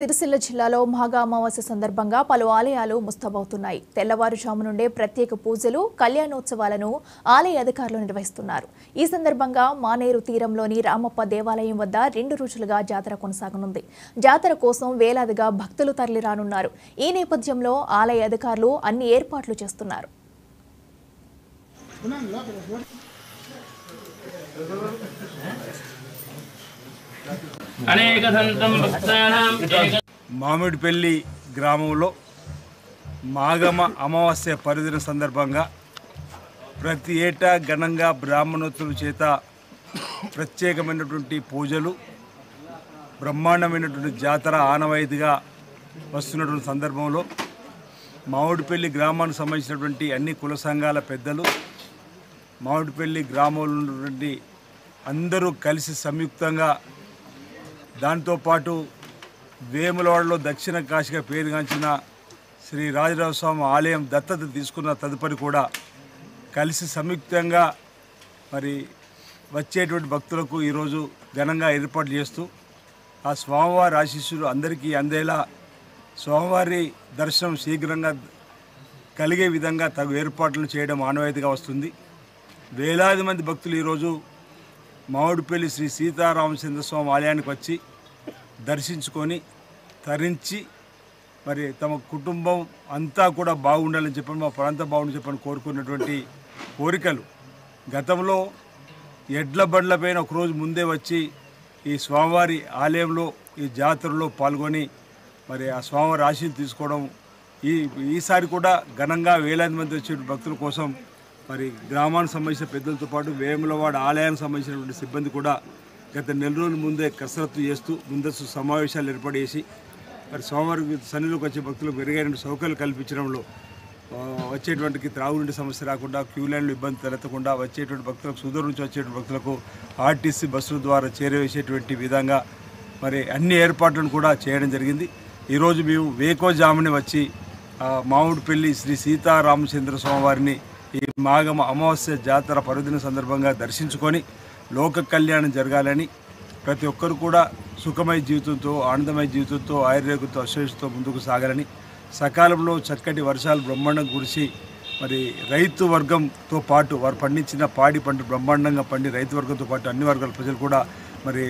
సిరిసిల్ల జిల్లాలో మాఘ అమావాస్య సందర్భంగా పలు ఆలయాలు ముస్తాబవుతున్నాయి. తెల్లవారుజాము నుండే ప్రత్యేక పూజలు, కళ్యాణోత్సవాలను ఆలయ అధికారులు నిర్వహిస్తున్నారు. ఈ సందర్భంగా మానేరు తీరంలోని రామప్ప దేవాలయం వద్ద 2 రోజులుగా జాతర కొనసాగనుంది. జాతర కోసం వేలాదిగా భక్తులు తరలిరానున్నారు. ఈ నేపథ్యంలో ఆలయ అధికారులు అన్ని ఏర్పాట్లు చేస్తున్నారు. మామిడిపల్లి గ్రామంలో మాఘమ అమావాస్య పర్వదిన సందర్భంగా ప్రతి ఏటా ఘనంగా బ్రాహ్మణోత్సవం చేత ప్రత్యేకమైనటువంటి పూజలు, బ్రహ్మాండమైనటువంటి జాతర ఆనవాయితీగా వస్తున్నటువంటి సందర్భంలో మామిడిపల్లి గ్రామానికి సంబంధించినటువంటి అన్ని కుల సంఘాల పెద్దలు, మామిడిపల్లి గ్రామంలో ఉన్నటువంటి అందరూ కలిసి సంయుక్తంగా, దాంతోపాటు వేములవాడలో దక్షిణ కాశీగా పేరుగాంచిన శ్రీ రాజరాజస్వామి ఆలయం దత్తత తీసుకున్న తదుపరి కూడా కలిసి సంయుక్తంగా మరి వచ్చేటువంటి భక్తులకు ఈరోజు ఘనంగా ఏర్పాట్లు చేస్తూ ఆ స్వామివారి ఆశీస్సులు అందరికీ అందేలా స్వామివారి దర్శనం శీఘ్రంగా కలిగే విధంగా తగు ఏర్పాట్లను చేయడం ఆనవాయితీగా వస్తుంది. వేలాది మంది భక్తులు ఈరోజు మామిడిపల్లి శ్రీ సీతారామచంద్ర స్వామి ఆలయానికి వచ్చి దర్శించుకొని తరించి మరి తమ కుటుంబం అంతా కూడా బాగుండాలని చెప్పని, మా ప్రాంతం బాగుండాలని చెప్పని కోరుకున్నటువంటి కోరికలు గతంలో ఎడ్ల బండ్లపైన ఒకరోజు ముందే వచ్చి ఈ స్వామివారి ఆలయంలో ఈ జాతరలో పాల్గొని మరి ఆ స్వామివారి ఆశీస్సులు తీసుకోవడం, ఈసారి కూడా ఘనంగా వేలాది మంది వచ్చే భక్తుల కోసం మరి గ్రామానికి సంబంధించిన పెద్దలతో పాటు వేములవాడ ఆలయానికి సంబంధించినటువంటి సిబ్బంది కూడా గత 4 రోజుల ముందే కసరత్తు చేస్తూ ముందస్తు సమావేశాలు ఏర్పాటు చేసి మరి స్వామివారి సన్నిధిలోకి వచ్చే భక్తులకు మెరుగైన సౌకర్యాలు కల్పించడంలో వచ్చేటువంటి త్రాగునీటి సమస్య రాకుండా, క్యూ లైన్లు ఇబ్బంది తలెత్తకుండా వచ్చేటువంటి భక్తులకు, సుదూరం నుంచి వచ్చేటువంటి భక్తులకు ఆర్టీసీ బస్సుల ద్వారా చేరవేసేటువంటి విధంగా మరి అన్ని ఏర్పాట్లను కూడా చేయడం జరిగింది. ఈరోజు మేము వేకోజామునే వచ్చి మామిడిపల్లి శ్రీ సీతారామచంద్ర స్వామివారిని ఈ మాఘమ అమావాస్య జాతర పర్వదిన సందర్భంగా దర్శించుకొని లోక కళ్యాణం జరగాలని, ప్రతి ఒక్కరు కూడా సుఖమయ జీవితంతో, ఆనందమయ జీవితంతో, ఆయుర్వేదంతో, అశ్వేషతో ముందుకు సాగాలని, సకాలంలో చక్కటి వర్షాలు బ్రహ్మాండంగా కురిసి మరి రైతు వర్గంతో పాటు వారు పండించిన పాడి పంట బ్రహ్మాండంగా పండి రైతు వర్గంతో పాటు అన్ని వర్గాల ప్రజలు కూడా మరి